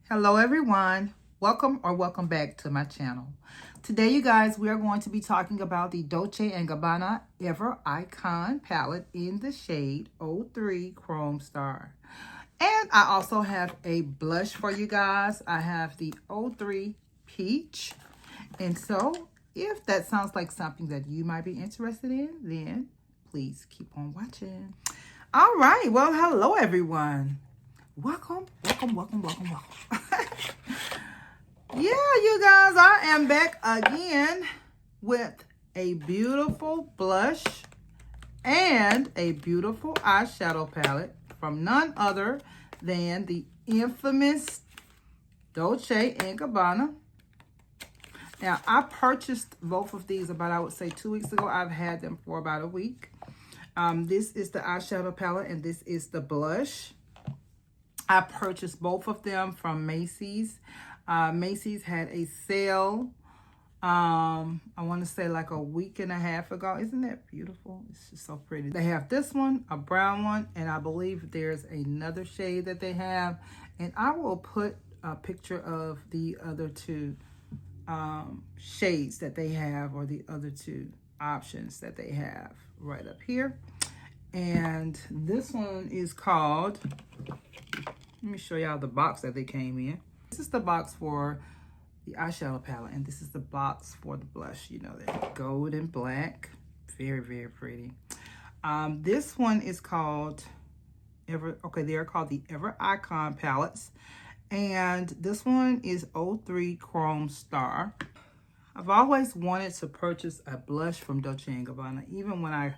Hello everyone, welcome back to my channel. Today you guys, we are going to be talking about the Dolce Gabbana Ever Icon palette in the shade 03 Chrome Star. And I also have a blush for you guys. I have the 03 Peach. And so if that sounds like something that you might be interested in, then please keep on watching. All right, well, hello everyone. Welcome. Yeah, you guys, I am back again with a beautiful blush and a beautiful eyeshadow palette from none other than the infamous Dolce & Gabbana. Now, I purchased both of these about, I would say, 2 weeks ago. I've had them for about a week. This is the eyeshadow palette and this is the blush. I purchased both of them from Macy's. Macy's had a sale, I want to say like a week and a half ago. Isn't that beautiful? It's just so pretty. They have this one, a brown one, and I believe there's another shade that they have. And I will put a picture of the other two shades that they have, or the other two options that they have right up here. And this one is called, let me show y'all the box that they came in. This is the box for the eyeshadow palette, and this is the box for the blush. You know, they're gold and black. Very, very pretty. This one is called they are called the Ever Icon palettes. And this one is 03 Chrome Star. I've always wanted to purchase a blush from Dolce & Gabbana. Even when I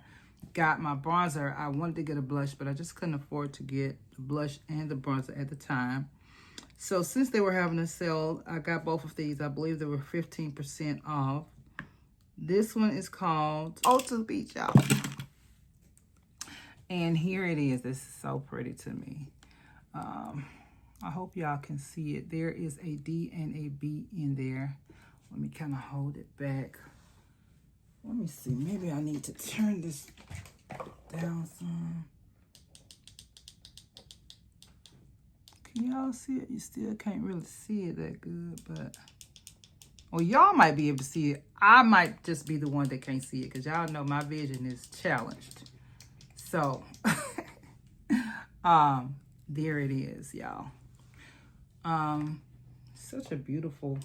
got my bronzer, I wanted to get a blush, but I just couldn't afford to get the blush and the bronzer at the time. So since they were having a sale, I got both of these. I believe they were 15% off. This one is called Ultra Beach, y'all. And here it is. This is so pretty to me. I hope y'all can see it. There is a D and a B in there. Let me kind of hold it back. Let me see. Maybe I need to turn this down some. Can y'all see it? You still can't really see it that good, but well, y'all might be able to see it. I might just be the one that can't see it because y'all know my vision is challenged. So there it is, y'all. Such a beautiful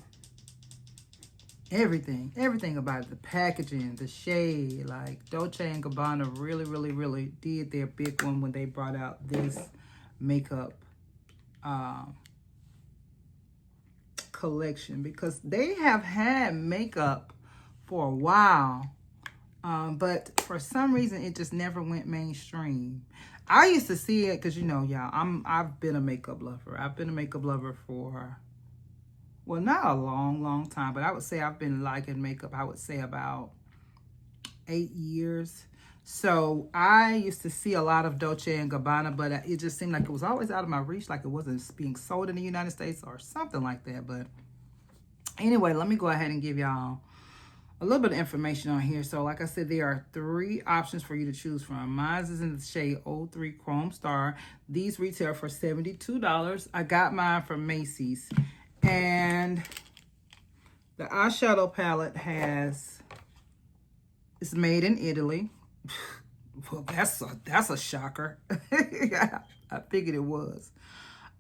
everything about it, the packaging, the shade. Like Dolce & Gabbana really did their big one when they brought out this makeup collection, because they have had makeup for a while, but for some reason it just never went mainstream. I used to see it because, you know, y'all, I've been a makeup lover. I've been a makeup lover for, well, not a long time, but I would say I've been liking makeup, I would say about 8 years. So I used to see a lot of Dolce & Gabbana, but it just seemed like it was always out of my reach, like it wasn't being sold in the United States or something like that. But anyway, let me go ahead and give y'all a little bit of information on here. So like I said, there are 3 options for you to choose from. Mine is in the shade 03 Chrome Star. These retail for $72. I got mine from Macy's. And the eyeshadow palette it's made in Italy. Well, that's a shocker. Yeah, I figured it was.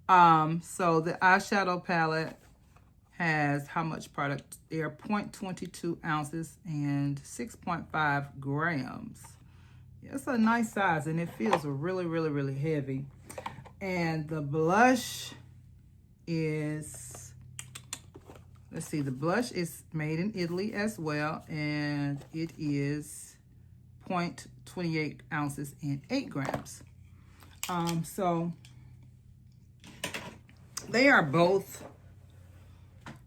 So the eyeshadow palette has how much product? They're 0.22 ounces and 6.5 grams. It's a nice size, and it feels really heavy. And the blush is, let's see, the blush is made in Italy as well, and it is 0.28 ounces and 8 grams. So they are both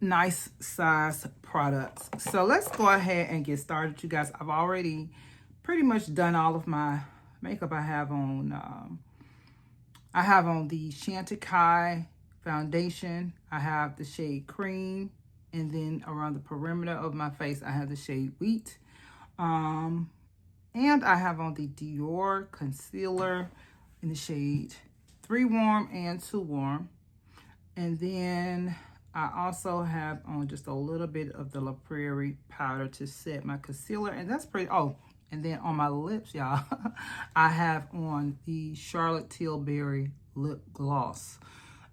nice size products. So let's go ahead and get started, you guys. I've already pretty much done all of my makeup. I have on the Chantecaille foundation. I have the shade Cream, and then around the perimeter of my face I have the shade Wheat. And I have on the Dior concealer in the shade 3 Warm and 2 Warm. And then I also have on just a little bit of the La Prairie powder to set my concealer. And that's pretty, oh, and then on my lips, y'all, I have on the Charlotte Tilbury lip gloss.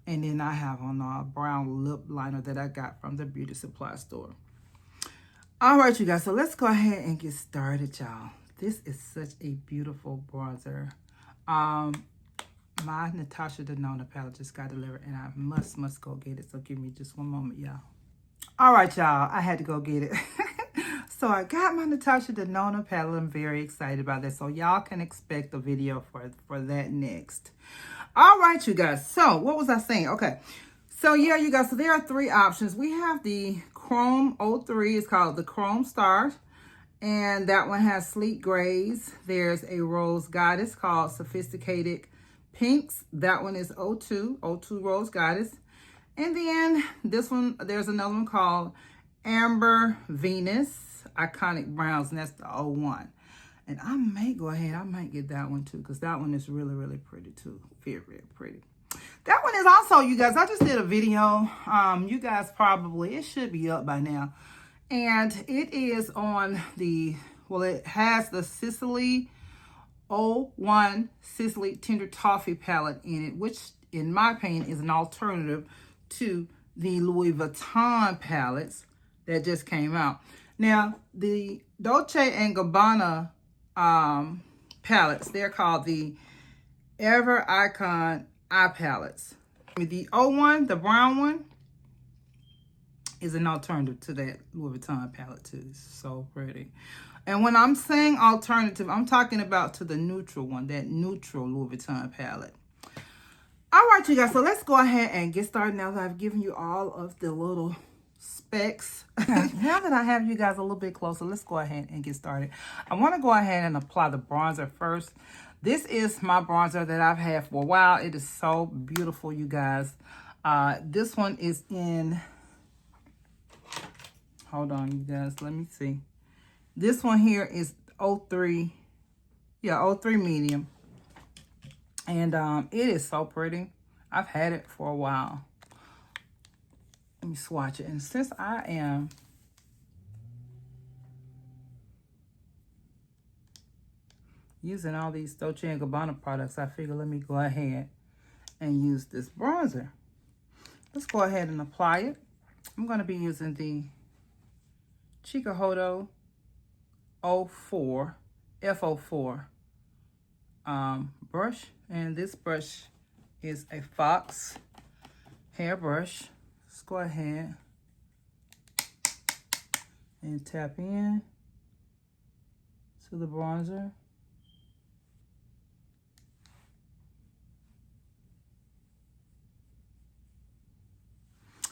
And then I have on a brown lip liner that I got from the beauty supply store. All right, you guys, so let's go ahead and get started, y'all. This is such a beautiful bronzer. My Natasha Denona palette just got delivered, and I must go get it. So give me just one moment, y'all. All right, y'all, I had to go get it. So I got my Natasha Denona palette. I'm very excited about that. So y'all can expect a video for that next. All right, you guys. So what was I saying? Okay. So yeah, you guys, so there are three options. We have the Chrome 03. It's called the Chrome Star. And that one has sleek grays. There's a Rose Goddess called Sophisticated Pinks. That one is 02 Rose Goddess. And then this one, there's another one called Amber Venus Iconic Browns, and that's the 01. And I may go ahead, I might get that one too, because that one is really pretty too. Very, very pretty. That one is also, you guys, I just did a video. You guys probably, it should be up by now. And it is on the, well, it has the Sicily 01 Sicily Tender Toffee palette in it, which in my opinion is an alternative to the Louis Vuitton palettes that just came out. Now, the Dolce & Gabbana palettes, they're called the Ever Icon Eye Palettes. The 01, the brown one, is an alternative to that Louis Vuitton palette too. It's so pretty. And when I'm saying alternative, I'm talking about to the neutral one, that neutral Louis Vuitton palette. All right, you guys, so let's go ahead and get started now that I've given you all of the little specs. Now that I have you guys a little bit closer, let's go ahead and get started. I want to go ahead and apply the bronzer first. This is my bronzer that I've had for a while. It is so beautiful, you guys. This one is in, hold on, you guys, let me see. This one here is 03, yeah, 03 medium. And it is so pretty. I've had it for a while. Let me swatch it. And since I am using all these Dolce & Gabbana products, I figure let me go ahead and use this bronzer. Let's go ahead and apply it. I'm going to be using the Chikuhodo 04 F04 brush, and this brush is a Fox hair brush. Let's go ahead and tap in to the bronzer.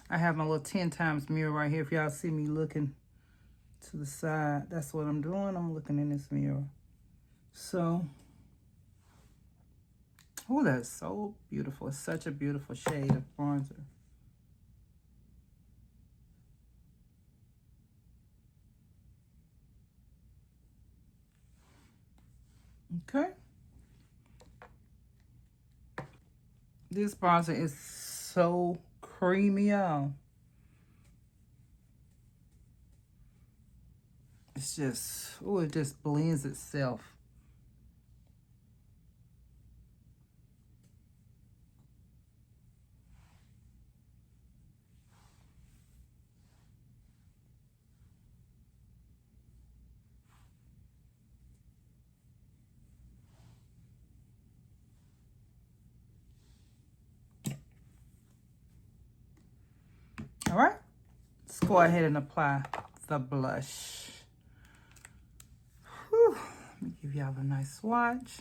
I have my little 10 times mirror right here. If y'all see me looking to the side, that's what I'm doing. I'm looking in this mirror. So, oh, that's so beautiful. It's such a beautiful shade of bronzer. Okay. This bronzer is so creamy, y'all. It's just, oh, it just blends itself. All right, let's go ahead and apply the blush. Whew. Let me give y'all a nice swatch.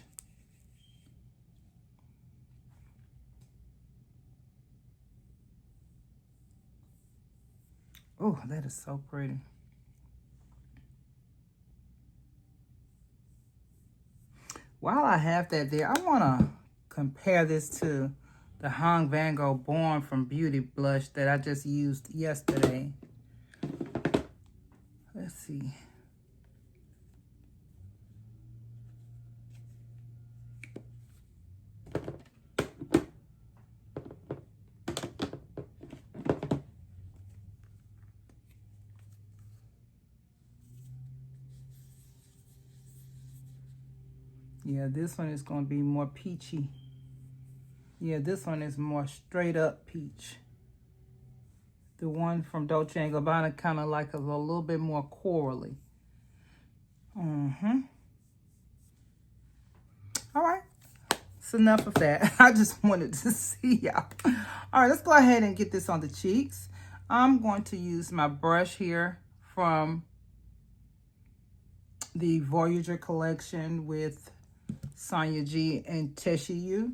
Oh, that is so pretty. While I have that there, I want to compare this to the Hong Van Gogh Born from Beauty blush that I just used yesterday. Let's see. Yeah, this one is going to be more peachy. Yeah, this one is more straight up peach. The one from Dolce & Gabbana kind of like a little bit more corally. All right. It's enough of that. I just wanted to see y'all. All right, let's go ahead and get this on the cheeks. I'm going to use my brush here from the Voyager collection with Sonia G and Tessie U.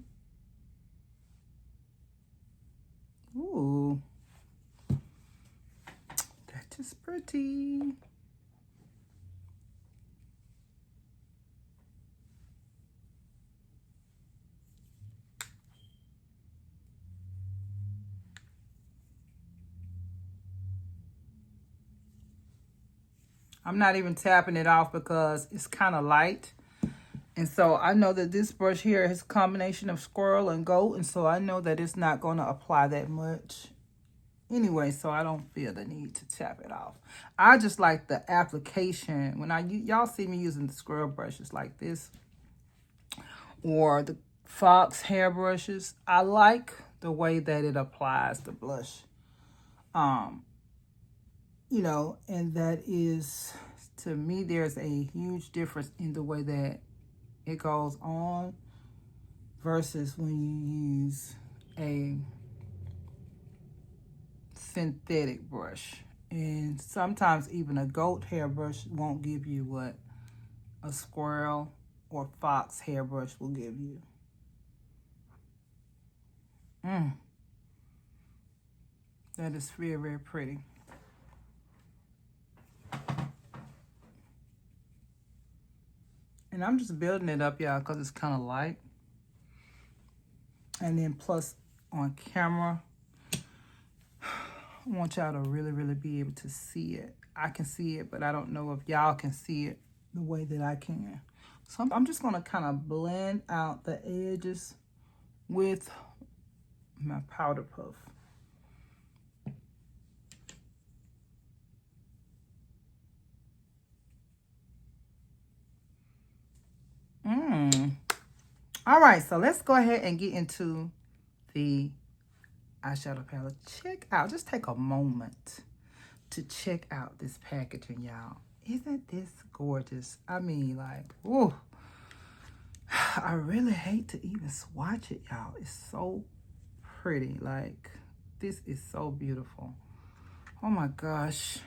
Ooh, that is pretty. I'm not even tapping it off because it's kind of light. And so I know that this brush here is a combination of squirrel and goat. And so I know that it's not going to apply that much anyway. So I don't feel the need to tap it off. I just like the application. When y'all see me using the squirrel brushes like this or the fox hair brushes, I like the way that it applies the blush. You know, and that is, to me, there's a huge difference in the way that it goes on versus when you use a synthetic brush. And sometimes even a goat hair brush won't give you what a squirrel or fox hair brush will give you. That is very, very pretty. And I'm just building it up, y'all, because it's kind of light. And then plus on camera, I want y'all to really, really be able to see it. I can see it, but I don't know if y'all can see it the way that I can. So I'm just going to kind of blend out the edges with my powder puff. All right, so let's go ahead and get into the eyeshadow palette. Check out, just take a moment to check out this packaging, y'all. Isn't this gorgeous? I mean, like, ooh, I really hate to even swatch it, y'all. It's so pretty. Like, this is so beautiful. Oh my gosh.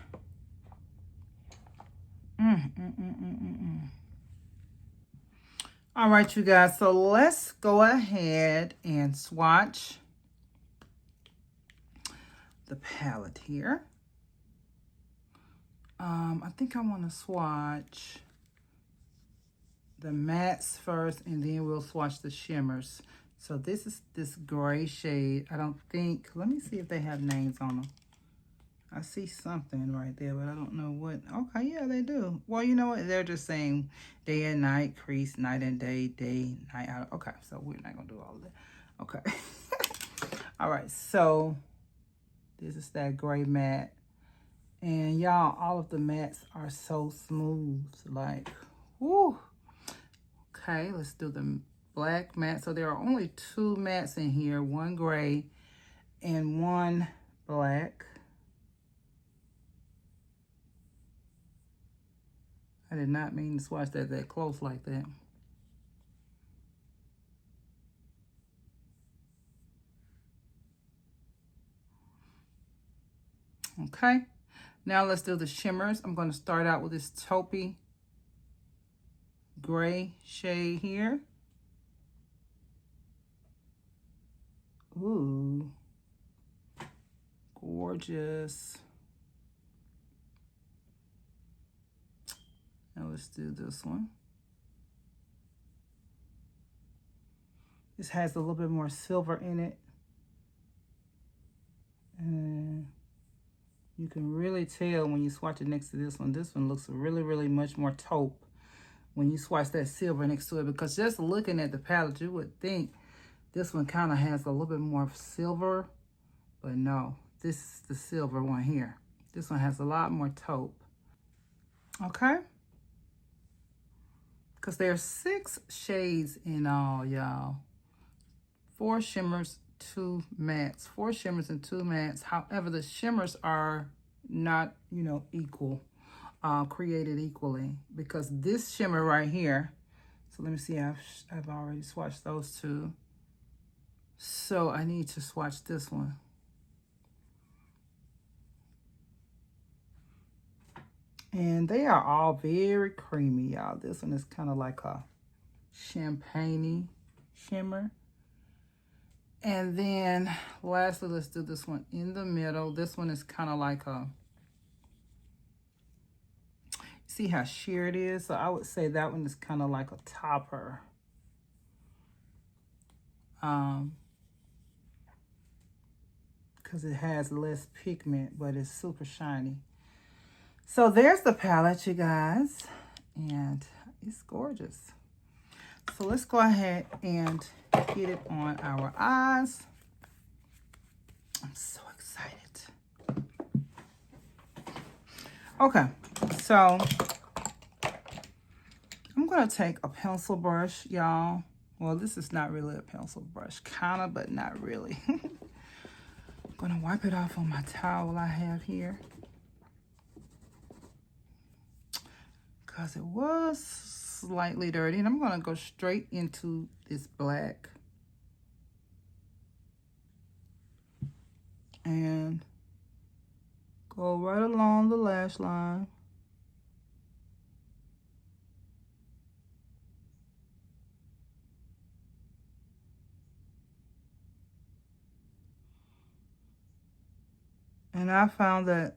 All right, you guys, so let's go ahead and swatch the palette here. I think I want to swatch the mattes first, and then we'll swatch the shimmers. So this is this gray shade. I don't think, let me see if they have names on them. I see something right there, but I don't know what. Okay, yeah, they do. Well, you know what? They're just saying day and night, crease, night and day, day, night out. Okay, so we're not going to do all of that. Okay. All right, so this is that gray matte. And y'all, all of the mattes are so smooth. Like, whoo. Okay, let's do the black matte. So there are only two mattes in here, one gray and one black. I did not mean to swatch that close like that. Okay, now let's do the shimmers. I'm going to start out with this taupey gray shade here. Ooh, gorgeous. Now let's do this one. This has a little bit more silver in it. And you can really tell when you swatch it next to this one. This one looks really, really much more taupe when you swatch that silver next to it. Because just looking at the palette, you would think this one kind of has a little bit more silver. But no, this is the silver one here. This one has a lot more taupe. Okay. because there's 6 shades in all, y'all. 4 shimmers, 2 mattes. 4 shimmers and 2 mattes. However, the shimmers are not, you know, equal, created equally, because this shimmer right here, so let me see, I've already swatched those 2. So I need to swatch this one. And they are all very creamy, y'all. This one is kind of like a champagne-y shimmer. And then lastly, let's do this one in the middle. This one is kind of like a, see how sheer it is? So I would say that one is kind of like a topper. Because it has less pigment, but it's super shiny. So there's the palette, you guys, and it's gorgeous. So let's go ahead and get it on our eyes. I'm so excited. Okay, so I'm gonna take a pencil brush, y'all. Well, this is not really a pencil brush, kinda, but not really. I'm gonna wipe it off on my towel I have here, because it was slightly dirty, and I'm gonna go straight into this black and go right along the lash line. And I found that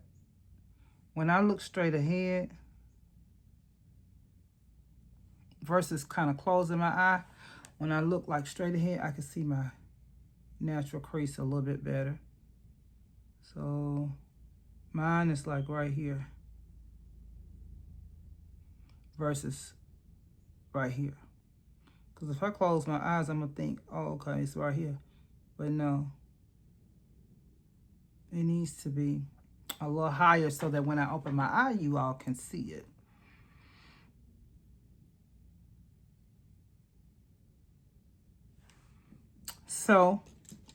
when I look straight ahead versus kind of closing my eye, when I look like straight ahead, I can see my natural crease a little bit better. So mine is like right here versus right here. Because if I close my eyes, I'm going to think, oh, okay, it's right here. But no. It needs to be a little higher so that when I open my eye, you all can see it. So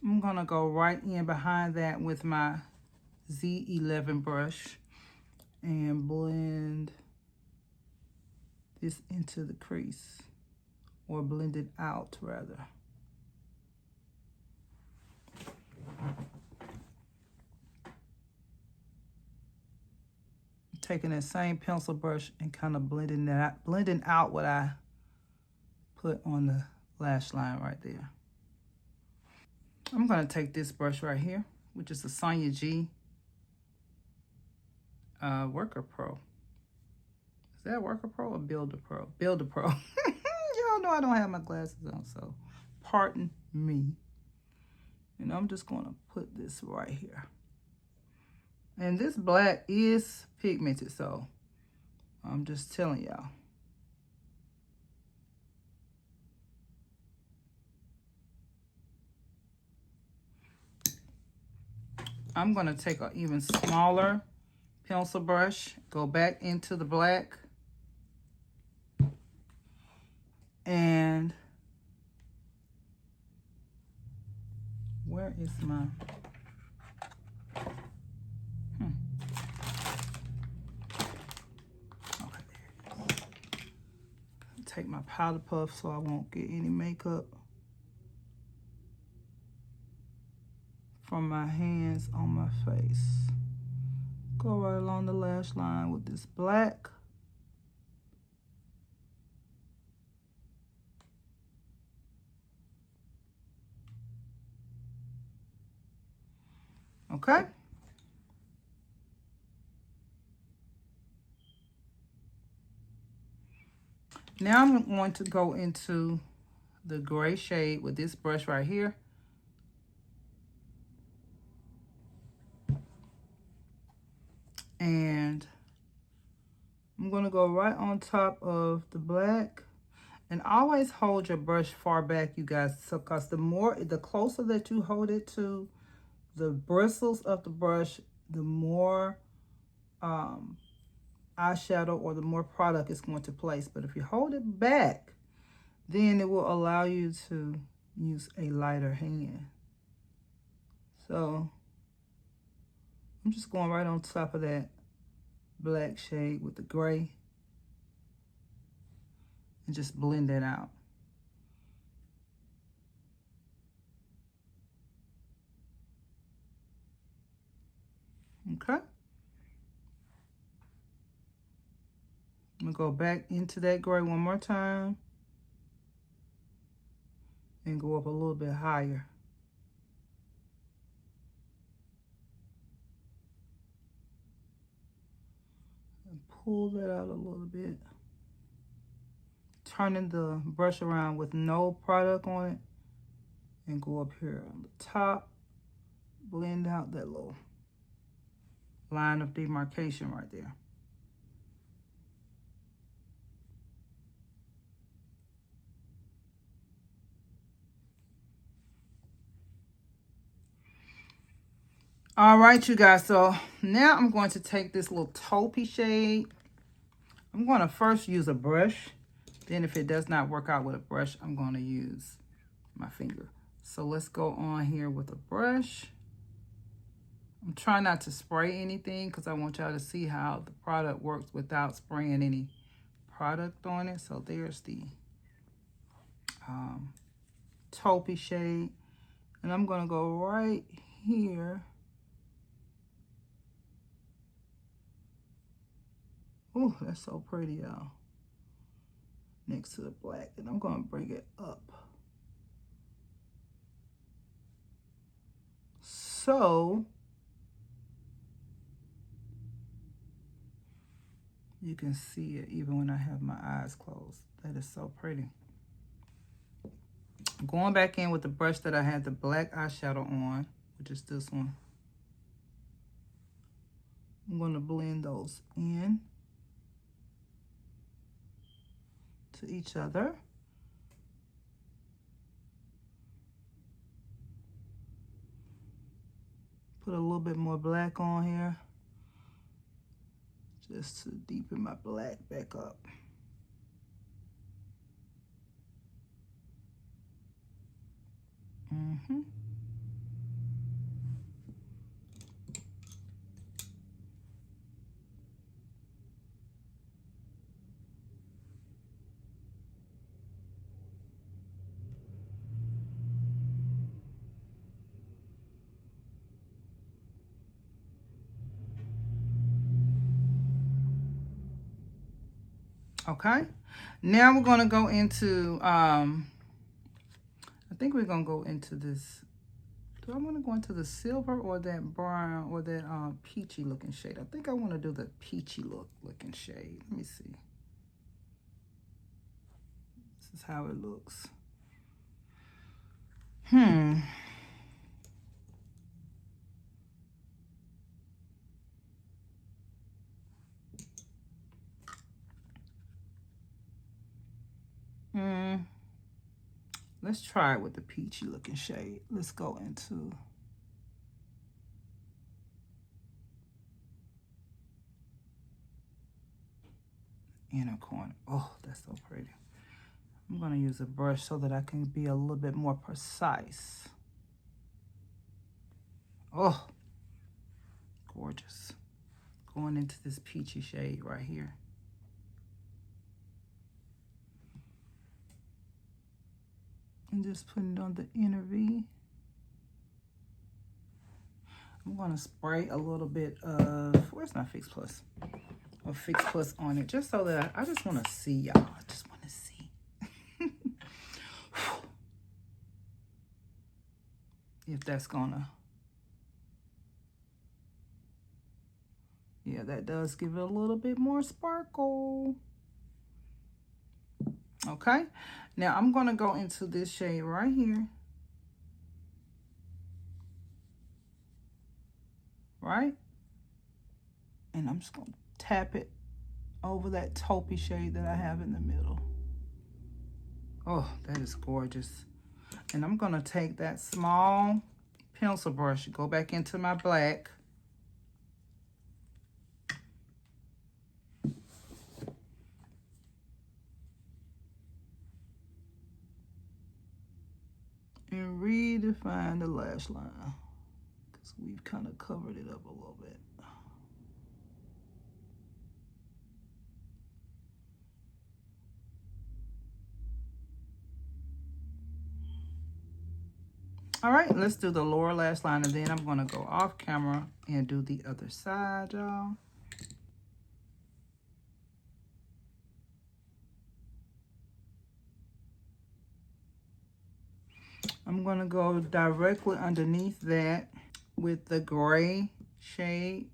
I'm going to go right in behind that with my Z11 brush and blend this into the crease, or blend it out rather. Taking that same pencil brush and kind of blending out what I put on the lash line right there. I'm going to take this brush right here, which is the Sonia G Worker Pro. Is that Worker Pro or Builder Pro? Builder Pro. Y'all know I don't have my glasses on, so pardon me. And I'm just going to put this right here. And this black is pigmented, so I'm just telling y'all. I'm going to take an even smaller pencil brush, go back into the black, and where is my... Take my powder puff so I won't get any makeup from my hands on my face. Go right along the lash line with this black. Okay. Now I'm going to go into the gray shade with this brush right here. And I'm going to go right on top of the black. And always hold your brush far back, you guys, because the closer that you hold it to the bristles of the brush, the more eyeshadow or the more product it's going to place. But if you hold it back, then it will allow you to use a lighter hand. So I'm just going right on top of that black shade with the gray and just blend that out. Okay. I'm going to go back into that gray one more time and go up a little bit higher. And pull that out a little bit. Turning the brush around with no product on it and go up here on the top. Blend out that little line of demarcation right there. All right, you guys, so now I'm going to take this little taupey shade. I'm going to first use a brush. Then if it does not work out with a brush, I'm going to use my finger. So let's go on here with a brush. I'm trying not to spray anything because I want y'all to see how the product works without spraying any product on it. So there's the taupey shade. And I'm going to go right here. Oh, that's so pretty, y'all. Next to the black. And I'm going to bring it up. So you can see it even when I have my eyes closed. That is so pretty. I'm going back in with the brush that I had the black eyeshadow on, which is this one. I'm going to blend those in to each other. Put a little bit more black on here, just to deepen my black back up. Okay, now we're going to go into, I think we're going to go into this. Do I want to go into the silver or that brown or that peachy looking shade? I think I want to do the peachy looking shade. Let me see. This is how it looks. Let's try it with the peachy looking shade. Let's go into inner corner. Oh, that's so pretty. I'm going to use a brush so that I can be a little bit more precise. Oh, gorgeous. Going into this peachy shade right here. And just putting it on the inner V. I'm going to spray a little bit of, where's my Fix Plus? Or Fix Plus on it, just so that I just want to see, y'all. I just want to see. If that's gonna, yeah, that does give it a little bit more sparkle. Okay, now I'm gonna go into this shade right here. Right? And I'm just gonna tap it over that taupey shade that I have in the middle. Oh, that is gorgeous. And I'm gonna take that small pencil brush, go back into my black. to find the lash line because we've kind of covered it up a little bit. All right, let's do the lower lash line, and then I'm going to go off camera and do the other side, y'all. I'm going to go directly underneath that with the gray shade.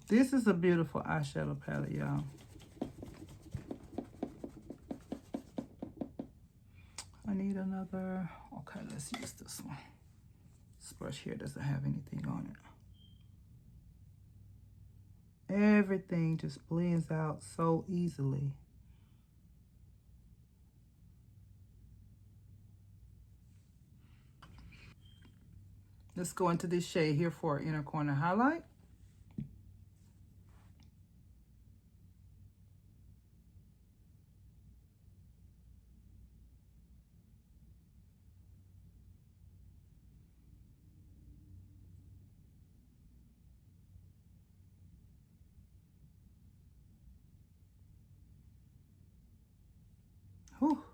This is a beautiful eyeshadow palette, y'all. I need another. Okay, let's use this one. This brush here doesn't have anything on it. Everything just blends out so easily. Let's go into this shade here for our inner corner highlight. Whew.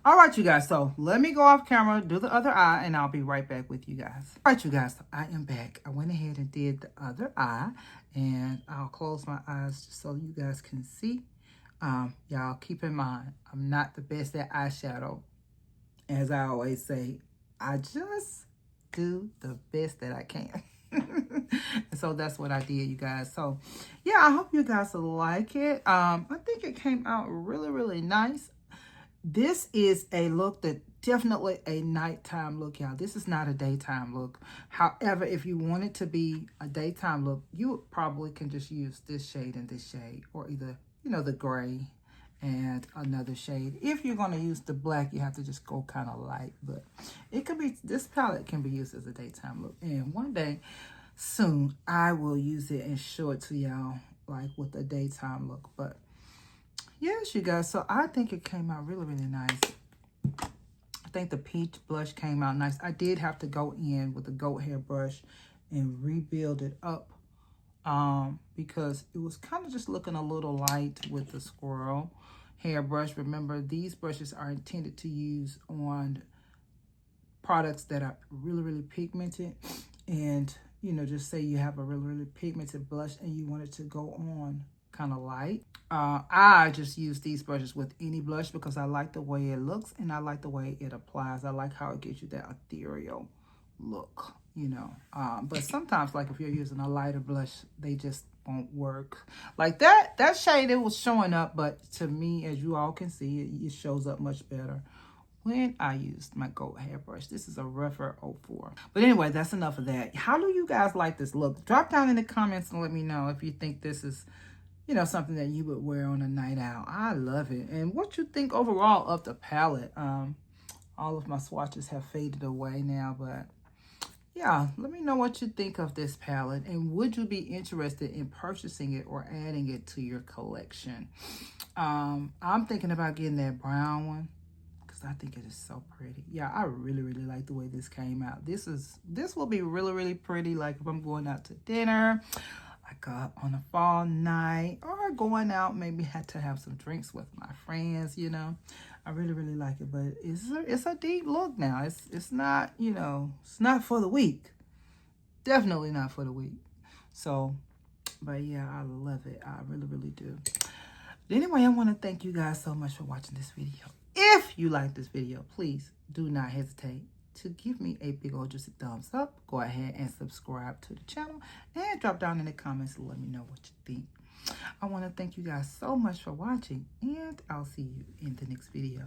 All right, you guys, so let me go off camera, do the other eye, and I'll be right back with you guys. All right, you guys, so I am back. I went ahead and did the other eye, and I'll close my eyes just so you guys can see. Y'all keep in mind, I'm not the best at eyeshadow. As I always say, I just do the best that I can. And so that's what I did, you guys. So yeah, I hope you guys like it. I think it came out really, really nice. This is a look that definitely a nighttime look, y'all. This is not a daytime look. However, if you want it to be a daytime look, you probably can just use this shade and this shade, or either, you know, the gray and another shade. If you're going to use the black, you have to just go kind of light, but it could be, this palette can be used as a daytime look. And one day soon, I will use it and show it to y'all, like with a daytime look. But yes, you guys, so I think it came out really, really nice. I think the peach blush came out nice. I did have to go in with a goat hair brush and rebuild it up because it was kind of just looking a little light with the squirrel hair brush. Remember, these brushes are intended to use on products that are really, really pigmented. And, you know, just say you have a really, really pigmented blush and you want it to go on kind of light. I just use these brushes with any blush because I like the way it looks and I like the way it applies. I like how it gives you that ethereal look, you know. But sometimes, like if you're using a lighter blush, they just won't work. Like that shade, it was showing up, but to me, as you all can see, it shows up much better when I used my goat hair brush. This is a rougher 04. But anyway, that's enough of that. How do you guys like this look? Drop down in the comments and let me know if you think this is, you know, something that you would wear on a night out. I love it. And what you think overall of the palette. All of my swatches have faded away now, but yeah, let me know what you think of this palette. And would you be interested in purchasing it or adding it to your collection? I'm thinking about getting that brown one because I think it is so pretty. Yeah, I really, really like the way this came out. This will be really, really pretty. Like if I'm going out to dinner, like on a fall night, or going out, maybe had to have some drinks with my friends, you know. I really, really like it, but it's a deep look now. It's not, you know, it's not for the weak. Definitely not for the weak. So, but yeah, I love it. I really, really do. But anyway, I want to thank you guys so much for watching this video. If you like this video, please do not hesitate to give me a big old juicy thumbs up. Go ahead and subscribe to the channel and drop down in the comments and let me know what you think. I want to thank you guys so much for watching, and I'll see you in the next video.